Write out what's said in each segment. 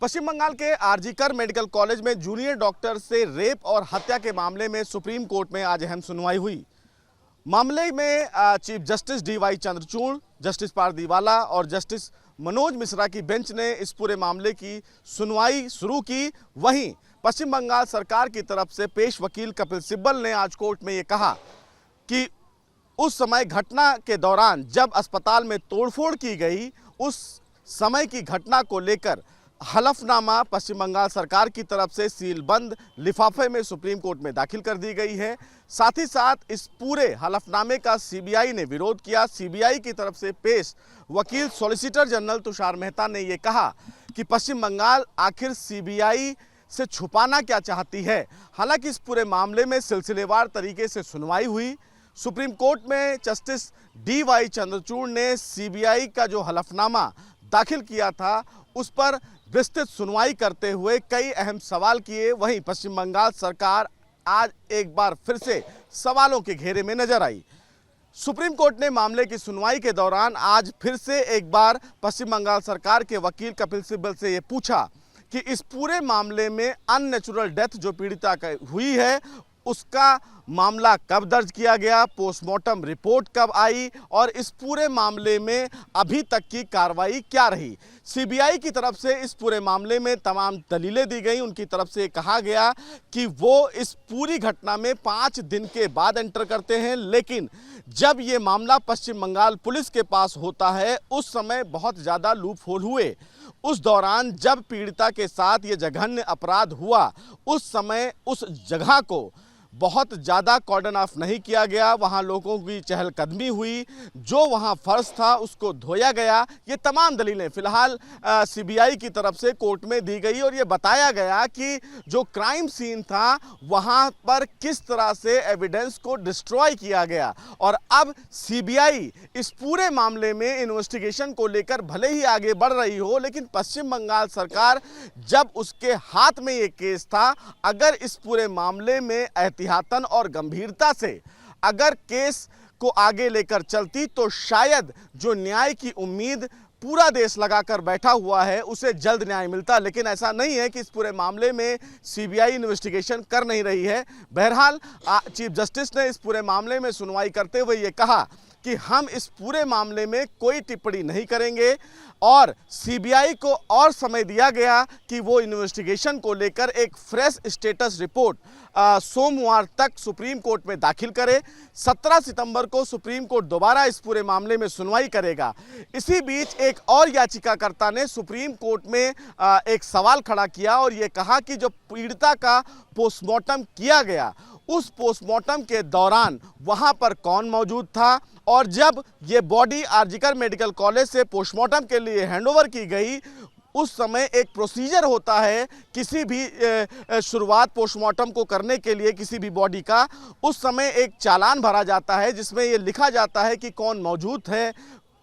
पश्चिम बंगाल के RG Kar medical college में junior doctor से रेप और हत्या के मामले में सुप्रीम कोर्ट में आज अहम सुनवाई हुई। मामले में chief justice DY Chandrachud, justice Pardiwala और जस्टिस मनोज मिश्रा की बेंच ने इस पूरे मामले की सुनवाई शुरू की। वहीं पश्चिम बंगाल सरकार की तरफ से पेश वकील कपिल सिब्बल ने आज कोर्ट में ये कहा कि उस समय घटना के दौरान जब अस्पताल में तोड़फोड़ की गई, उस समय की घटना को लेकर हलफनामा पश्चिम बंगाल सरकार की तरफ से सीलबंद लिफाफे में सुप्रीम कोर्ट में दाखिल कर दी गई है। साथ ही साथ इस पूरे हलफनामे का सीबीआई ने विरोध किया। सीबीआई की तरफ से पेश वकील सॉलिसिटर जनरल तुषार मेहता ने यह कहा कि पश्चिम बंगाल आखिर सीबीआई से छुपाना क्या चाहती है। हालांकि इस पूरे मामले में सिलसिलेवार तरीके से सुनवाई हुई। सुप्रीम कोर्ट में जस्टिस डीवाई चंद्रचूड़ ने सीबीआई का जो हलफनामा दाखिल किया था उस पर विस्तृत सुनवाई करते हुए कई अहम सवाल किए। वहीं पश्चिम बंगाल सरकार आज एक बार फिर से सवालों के घेरे में नजर आई। सुप्रीम कोर्ट ने मामले की सुनवाई के दौरान आज फिर से एक बार पश्चिम बंगाल सरकार के वकील कपिल सिब्बल से ये पूछा कि इस पूरे मामले में अननेचुरल डेथ जो पीड़िता का हुई है उसका मामला कब दर्ज किया गया, पोस्टमार्टम रिपोर्ट कब आई और इस पूरे मामले में अभी तक की कार्रवाई क्या रही। सीबीआई की तरफ से इस पूरे मामले में तमाम दलीलें दी गई। उनकी तरफ से कहा गया कि वो इस पूरी घटना में 5 दिन के बाद एंटर करते हैं, लेकिन जब ये मामला पश्चिम बंगाल पुलिस के पास होता है उस समय बहुत ज़्यादा लूप होल हुए। उस दौरान जब पीड़िता के साथ ये जघन्य अपराध हुआ उस समय उस जगह को बहुत ज़्यादा कॉर्डन ऑफ नहीं किया गया, वहाँ लोगों की चहलकदमी हुई, जो वहाँ फर्श था उसको धोया गया। ये तमाम दलीलें फ़िलहाल सीबीआई की तरफ से कोर्ट में दी गई और ये बताया गया कि जो क्राइम सीन था वहाँ पर किस तरह से एविडेंस को डिस्ट्रॉय किया गया। और अब सीबीआई इस पूरे मामले में इन्वेस्टिगेशन को लेकर भले ही आगे बढ़ रही हो, लेकिन पश्चिम बंगाल सरकार जब उसके हाथ में ये केस था, अगर इस पूरे मामले में एहतियातन और गंभीरता से अगर केस को आगे लेकर चलती तो शायद जो न्याय की उम्मीद पूरा देश लगाकर बैठा हुआ है उसे जल्द न्याय मिलता। लेकिन ऐसा नहीं है कि इस पूरे मामले में सीबीआई इन्वेस्टिगेशन कर नहीं रही है। बहरहाल चीफ जस्टिस ने इस पूरे मामले में सुनवाई करते हुए ये कहा कि हम इस पूरे मामले में कोई टिप्पणी नहीं करेंगे और सीबीआई को और समय दिया गया कि वो इन्वेस्टिगेशन को लेकर एक फ्रेश स्टेटस रिपोर्ट सोमवार तक सुप्रीम कोर्ट में दाखिल करे। 17 सितंबर को सुप्रीम कोर्ट दोबारा इस पूरे मामले में सुनवाई करेगा। इसी बीच एक और याचिकाकर्ता ने सुप्रीम कोर्ट में एक सवाल खड़ा किया और ये कहा कि जो पीड़िता का पोस्टमार्टम किया गया उस पोस्टमार्टम के दौरान वहां पर कौन मौजूद था और जब ये बॉडी आरजीकर मेडिकल कॉलेज से पोस्टमार्टम के लिए हैंडओवर की गई उस समय एक प्रोसीजर होता है किसी भी शुरुआत पोस्टमार्टम को करने के लिए किसी भी बॉडी का, उस समय एक चालान भरा जाता है जिसमें ये लिखा जाता है कि कौन मौजूद है,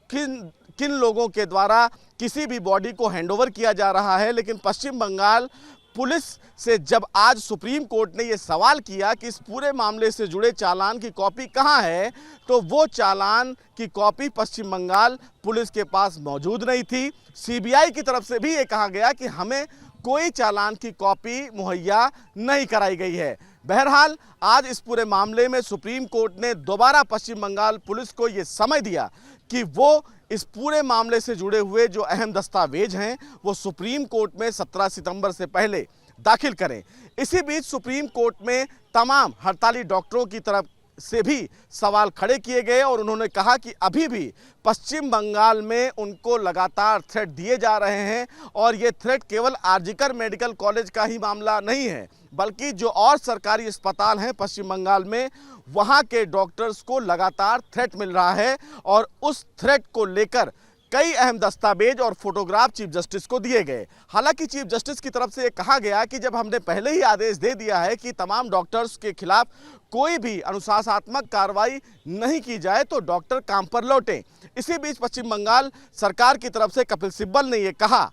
किन लोगों के द्वारा किसी भी बॉडी को हैंडओवर किया जा रहा है। लेकिन पश्चिम बंगाल पुलिस से जब आज सुप्रीम कोर्ट ने ये सवाल किया कि इस पूरे मामले से जुड़े चालान की कॉपी कहाँ है, तो वो चालान की कॉपी पश्चिम बंगाल पुलिस के पास मौजूद नहीं थी। सीबीआई की तरफ से भी ये कहा गया कि हमें कोई चालान की कॉपी मुहैया नहीं कराई गई है। बहरहाल आज इस पूरे मामले में सुप्रीम कोर्ट ने दोबारा पश्चिम बंगाल पुलिस को ये समय दिया कि वो इस पूरे मामले से जुड़े हुए जो अहम दस्तावेज हैं वो सुप्रीम कोर्ट में 17 सितंबर से पहले दाखिल करें। इसी बीच सुप्रीम कोर्ट में तमाम हड़ताली डॉक्टरों की तरफ से भी सवाल खड़े किए गए और उन्होंने कहा कि अभी भी पश्चिम बंगाल में उनको लगातार थ्रेट दिए जा रहे हैं और ये थ्रेट केवल आरजीकर मेडिकल कॉलेज का ही मामला नहीं है, बल्कि जो और सरकारी अस्पताल हैं पश्चिम बंगाल में वहाँ के डॉक्टर्स को लगातार थ्रेट मिल रहा है और उस थ्रेट को लेकर कई अहम दस्तावेज और फोटोग्राफ चीफ जस्टिस को दिए गए। हालांकि चीफ जस्टिस की तरफ से ये कहा गया कि जब हमने पहले ही आदेश दे दिया है कि तमाम डॉक्टर्स के खिलाफ कोई भी अनुशासनात्मक कार्रवाई नहीं की जाए तो डॉक्टर काम पर लौटें। इसी बीच पश्चिम बंगाल सरकार की तरफ से कपिल सिब्बल ने यह कहा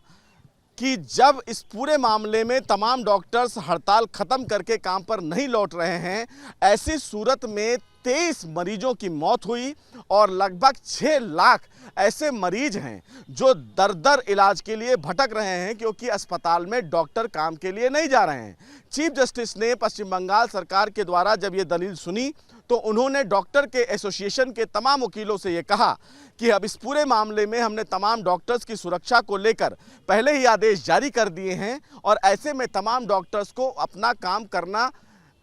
कि जब इस पूरे मामले में तमाम डॉक्टर्स हड़ताल खत्म करके काम पर नहीं लौट रहे हैं, ऐसी सूरत में 23 मरीजों की मौत हुई और लगभग 6 लाख ऐसे मरीज हैं जो दर दर इलाज के लिए भटक रहे हैं क्योंकि अस्पताल में डॉक्टर काम के लिए नहीं जा रहे हैं। चीफ जस्टिस ने पश्चिम बंगाल सरकार के द्वारा जब ये दलील सुनी तो उन्होंने डॉक्टर के एसोसिएशन के तमाम वकीलों से ये कहा कि अब इस पूरे मामले में हमने तमाम डॉक्टर्स की सुरक्षा को लेकर पहले ही आदेश जारी कर दिए हैं और ऐसे में तमाम डॉक्टर्स को अपना काम करना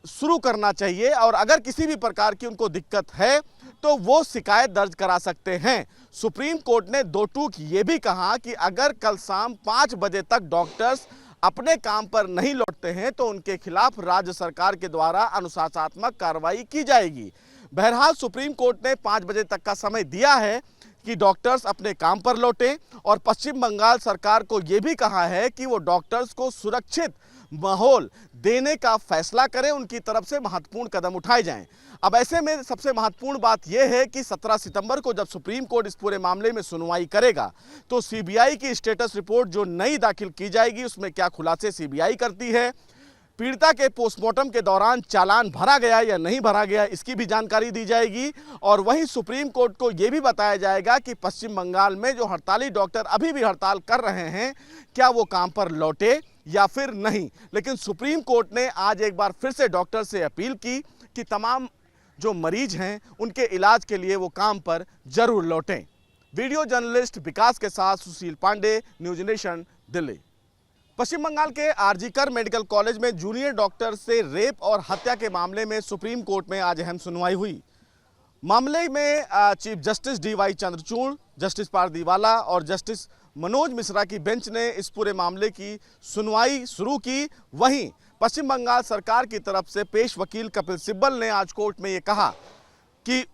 शुरू करना चाहिए और अगर किसी भी प्रकार की उनको दिक्कत है तो वो शिकायत दर्ज करा सकते हैं। सुप्रीम कोर्ट ने दो टूक ये भी कहा कि अगर कल शाम 5 बजे तक डॉक्टर्स अपने काम पर नहीं लौटते हैं तो उनके खिलाफ राज्य सरकार के द्वारा अनुशासनात्मक कार्रवाई की जाएगी। बहरहाल सुप्रीम कोर्ट ने 5 बजे तक का समय दिया है कि डॉक्टर्स अपने काम पर लौटें और पश्चिम बंगाल सरकार को यह भी कहा है कि वो डॉक्टर्स को सुरक्षित माहौल देने का फैसला करें, उनकी तरफ से महत्वपूर्ण कदम उठाए जाएं। अब ऐसे में सबसे महत्वपूर्ण बात यह है कि 17 सितंबर को जब सुप्रीम कोर्ट इस पूरे मामले में सुनवाई करेगा तो सीबीआई की स्टेटस रिपोर्ट जो नई दाखिल की जाएगी उसमें क्या खुलासे सीबीआई करती है, पीड़िता के पोस्टमार्टम के दौरान चालान भरा गया या नहीं भरा गया इसकी भी जानकारी दी जाएगी और वहीं सुप्रीम कोर्ट को यह भी बताया जाएगा कि पश्चिम बंगाल में जो हड़ताली डॉक्टर अभी भी हड़ताल कर रहे हैं क्या वो काम पर लौटे या फिर नहीं। लेकिन सुप्रीम कोर्ट ने आज एक बार फिर से डॉक्टर से अपील की कि तमाम जो मरीज हैं उनके इलाज के लिए वो काम पर जरूर लौटें। वीडियो जर्नलिस्ट विकास के साथ सुशील पांडे, न्यूज नेशन, दिल्ली। पश्चिम बंगाल के आरजीकर मेडिकल कॉलेज में जूनियर डॉक्टर से रेप और हत्या के मामले में सुप्रीम कोर्ट में आज अहम सुनवाई हुई। मामले में chief justice DY Chandrachud, justice Pardiwala और जस्टिस मनोज मिश्रा की बेंच ने इस पूरे मामले की सुनवाई शुरू की। वहीं पश्चिम बंगाल सरकार की तरफ से पेश वकील कपिल सिब्बल ने आज कोर्ट में ये कहा कि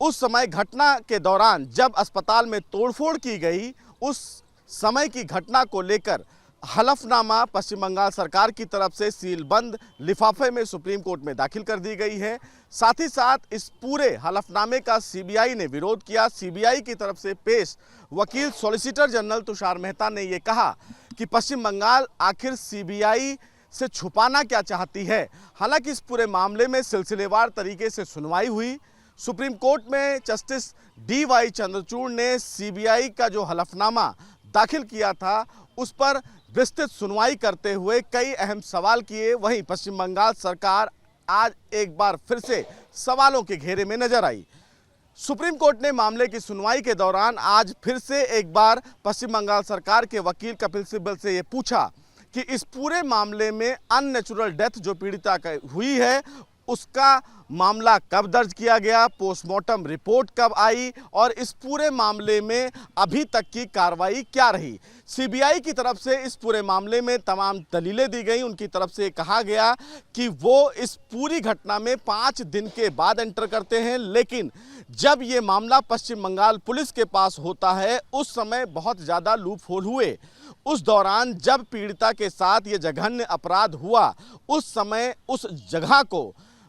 उस समय घटना के दौरान जब अस्पताल में तोड़फोड़ की गई उस समय की घटना को लेकर हलफनामा पश्चिम बंगाल सरकार की तरफ से सीलबंद लिफाफे में सुप्रीम कोर्ट में दाखिल कर दी गई है। साथ ही साथ इस पूरे हलफनामे का सीबीआई ने विरोध किया। सीबीआई की तरफ से पेश वकील सॉलिसिटर जनरल तुषार मेहता ने यह कहा कि पश्चिम बंगाल आखिर सीबीआई से छुपाना क्या चाहती है। हालांकि इस पूरे मामले में सिलसिलेवार तरीके से सुनवाई हुई। सुप्रीम कोर्ट में जस्टिस डीवाई चंद्रचूड़ ने सीबीआई का जो हलफनामा दाखिल किया था उस पर विस्तृत सुनवाई करते हुए कई अहम सवाल किए। वहीं पश्चिम बंगाल सरकार आज एक बार फिर से सवालों के घेरे में नजर आई। सुप्रीम कोर्ट ने मामले की सुनवाई के दौरान आज फिर से एक बार पश्चिम बंगाल सरकार के वकील कपिल सिब्बल से ये पूछा कि इस पूरे मामले में अननेचुरल डेथ जो पीड़िता हुई है उसका मामला कब दर्ज किया गया, पोस्टमार्टम रिपोर्ट कब आई और इस पूरे मामले में अभी तक की कार्रवाई क्या रही। सीबीआई की तरफ से इस पूरे मामले में तमाम दलीलें दी गई। उनकी तरफ से कहा गया कि वो इस पूरी घटना में 5 दिन के बाद एंटर करते हैं, लेकिन जब ये मामला पश्चिम बंगाल पुलिस के पास होता है उस समय बहुत ज़्यादा लूप होल हुए। उस दौरान जब पीड़िता के साथ ये जघन्य अपराध हुआ उस समय उस जगह को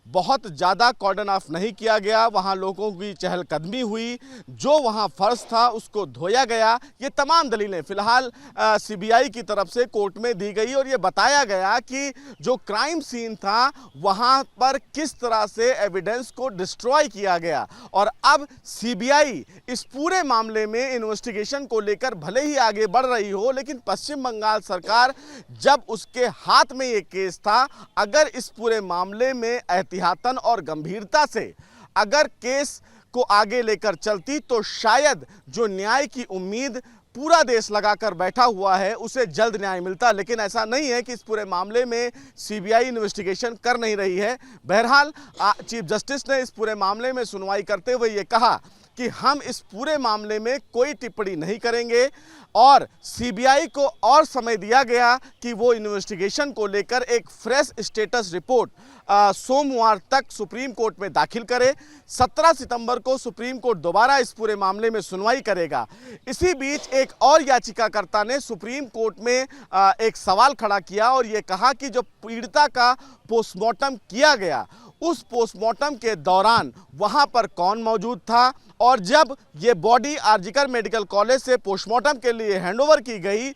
बहुत ज़्यादा कॉर्डन ऑफ नहीं किया गया, वहाँ लोगों की चहलकदमी हुई, जो वहाँ फर्श था उसको धोया गया। ये तमाम दलीलें फिलहाल सीबीआई की तरफ से कोर्ट में दी गई और ये बताया गया कि जो क्राइम सीन था वहाँ पर किस तरह से एविडेंस को डिस्ट्रॉय किया गया। और अब सीबीआई इस पूरे मामले में इन्वेस्टिगेशन को लेकर भले ही आगे बढ़ रही हो, लेकिन पश्चिम बंगाल सरकार जब उसके हाथ में ये केस था, अगर इस पूरे मामले में एहतियातन और गंभीरता से अगर केस को आगे लेकर चलती तो शायद जो न्याय की उम्मीद पूरा देश लगाकर बैठा हुआ है उसे जल्द न्याय मिलता। लेकिन ऐसा नहीं है कि इस पूरे मामले में सीबीआई इन्वेस्टिगेशन कर नहीं रही है। बहरहाल चीफ जस्टिस ने इस पूरे मामले में सुनवाई करते हुए ये कहा कि हम इस पूरे मामले में कोई टिप्पणी नहीं करेंगे और सीबीआई को और समय दिया गया कि वो इन्वेस्टिगेशन को लेकर एक फ्रेश स्टेटस रिपोर्ट सोमवार तक सुप्रीम कोर्ट में दाखिल करे। 17 सितंबर को सुप्रीम कोर्ट दोबारा इस पूरे मामले में सुनवाई करेगा। इसी बीच एक और याचिकाकर्ता ने सुप्रीम कोर्ट में एक सवाल खड़ा किया और ये कहा कि जो पीड़िता का पोस्टमार्टम किया गया उस पोस्टमार्टम के दौरान वहां पर कौन मौजूद था और जब ये बॉडी आरजीकर मेडिकल कॉलेज से पोस्टमार्टम के लिए हैंडओवर की गई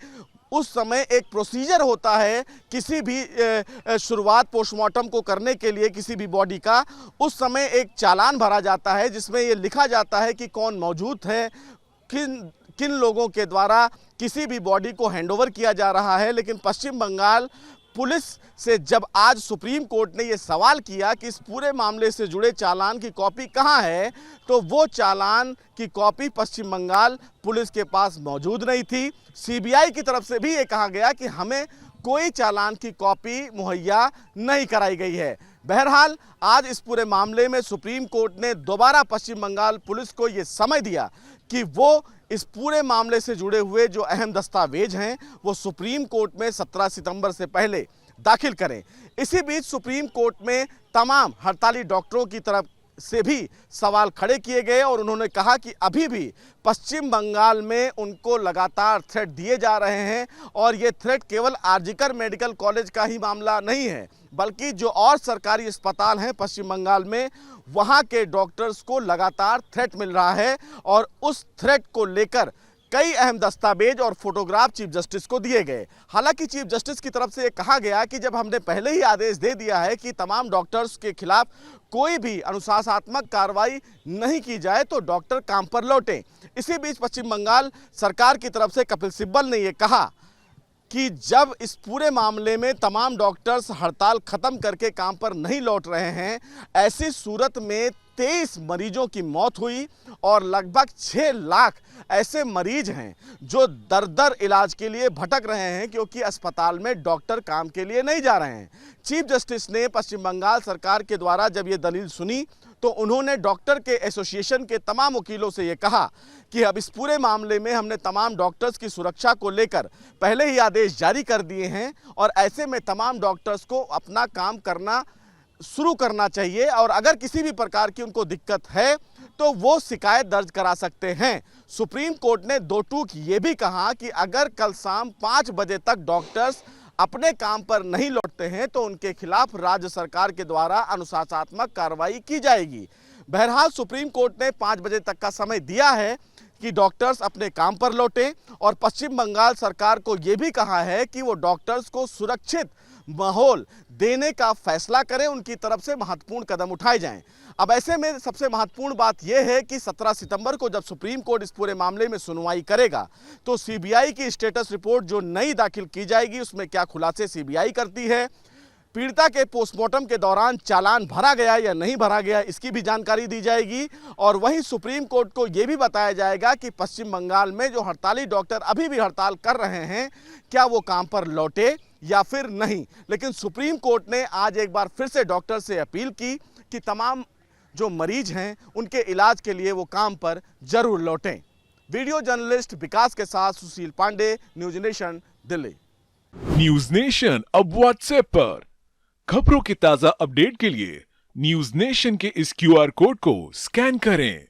उस समय एक प्रोसीजर होता है किसी भी शुरुआत पोस्टमार्टम को करने के लिए किसी भी बॉडी का, उस समय एक चालान भरा जाता है जिसमें ये लिखा जाता है कि कौन मौजूद है, किन किन लोगों के द्वारा किसी भी बॉडी को हैंडओवर किया जा रहा है। लेकिन पश्चिम बंगाल पुलिस से जब आज सुप्रीम कोर्ट ने यह सवाल किया कि इस पूरे मामले से जुड़े चालान की कॉपी कहाँ है, तो वो चालान की कॉपी पश्चिम बंगाल पुलिस के पास मौजूद नहीं थी। सीबीआई की तरफ से भी ये कहा गया कि हमें कोई चालान की कॉपी मुहैया नहीं कराई गई है। बहरहाल आज इस पूरे मामले में सुप्रीम कोर्ट ने दोबारा पश्चिम बंगाल पुलिस को ये समय दिया कि वो इस पूरे मामले से जुड़े हुए जो अहम दस्तावेज हैं वो सुप्रीम कोर्ट में 17 सितंबर से पहले दाखिल करें। इसी बीच सुप्रीम कोर्ट में तमाम हड़ताली डॉक्टरों की तरफ से भी सवाल खड़े किए गए और उन्होंने कहा कि अभी भी पश्चिम बंगाल में उनको लगातार थ्रेट दिए जा रहे हैं और ये थ्रेट केवल आरजीकर मेडिकल कॉलेज का ही मामला नहीं है, बल्कि जो और सरकारी अस्पताल हैं पश्चिम बंगाल में वहाँ के डॉक्टर्स को लगातार थ्रेट मिल रहा है और उस थ्रेट को लेकर कई अहम दस्तावेज और फोटोग्राफ चीफ जस्टिस को दिए गए। हालांकि चीफ जस्टिस की तरफ से ये कहा गया कि जब हमने पहले ही आदेश दे दिया है कि तमाम डॉक्टर्स के खिलाफ कोई भी अनुशासनात्मक कार्रवाई नहीं की जाए तो डॉक्टर काम पर लौटें। इसी बीच पश्चिम बंगाल सरकार की तरफ से कपिल सिब्बल ने यह कहा कि जब इस पूरे मामले में तमाम डॉक्टर्स हड़ताल खत्म करके काम पर नहीं लौट रहे हैं, ऐसी सूरत में 23 मरीजों की मौत हुई और लगभग 6 लाख ऐसे मरीज हैं जो दर दर इलाज के लिए भटक रहे हैं क्योंकि अस्पताल में डॉक्टर काम के लिए नहीं जा रहे हैं। चीफ जस्टिस ने पश्चिम बंगाल सरकार के द्वारा जब ये दलील सुनी तो उन्होंने डॉक्टर के एसोसिएशन के तमाम वकीलों से ये कहा कि अब इस पूरे मामले में हमने तमाम डॉक्टर्स की सुरक्षा को लेकर पहले ही आदेश जारी कर दिए हैं और ऐसे में तमाम डॉक्टर्स को अपना काम करना शुरू करना चाहिए और अगर किसी भी प्रकार की उनको दिक्कत है तो वो शिकायत दर्ज करा सकते हैं। सुप्रीम कोर्ट ने दो टूक ये भी कहा कि अगर कल शाम 5 बजे तक डॉक्टर्स अपने काम पर नहीं लौटते हैं तो उनके खिलाफ राज्य सरकार के द्वारा अनुशासनात्मक कार्रवाई की जाएगी। बहरहाल सुप्रीम कोर्ट ने 5 बजे तक का समय दिया है कि डॉक्टर्स अपने काम पर लौटें और पश्चिम बंगाल सरकार को यह भी कहा है कि वो डॉक्टर्स को सुरक्षित माहौल देने का फैसला करें, उनकी तरफ से महत्वपूर्ण कदम उठाए जाएं। अब ऐसे में सबसे महत्वपूर्ण बात यह है कि 17 सितंबर को जब सुप्रीम कोर्ट इस पूरे मामले में सुनवाई करेगा तो सीबीआई की स्टेटस रिपोर्ट जो नई दाखिल की जाएगी उसमें क्या खुलासे सीबीआई करती है, पीड़िता के पोस्टमार्टम के दौरान चालान भरा गया या नहीं भरा गया इसकी भी जानकारी दी जाएगी और वहीं सुप्रीम कोर्ट को यह भी बताया जाएगा कि पश्चिम बंगाल में जो हड़ताली डॉक्टर अभी भी हड़ताल कर रहे हैं क्या वो काम पर लौटे या फिर नहीं। लेकिन सुप्रीम कोर्ट ने आज एक बार फिर से डॉक्टर से अपील की कि तमाम जो मरीज हैं उनके इलाज के लिए वो काम पर जरूर लौटें। वीडियो जर्नलिस्ट विकास के साथ Sushil Pandey, News Nation, Delhi. News Nation अब व्हाट्सएप पर खबरों के ताजा अपडेट के लिए न्यूज नेशन के इस QR कोड को स्कैन करें।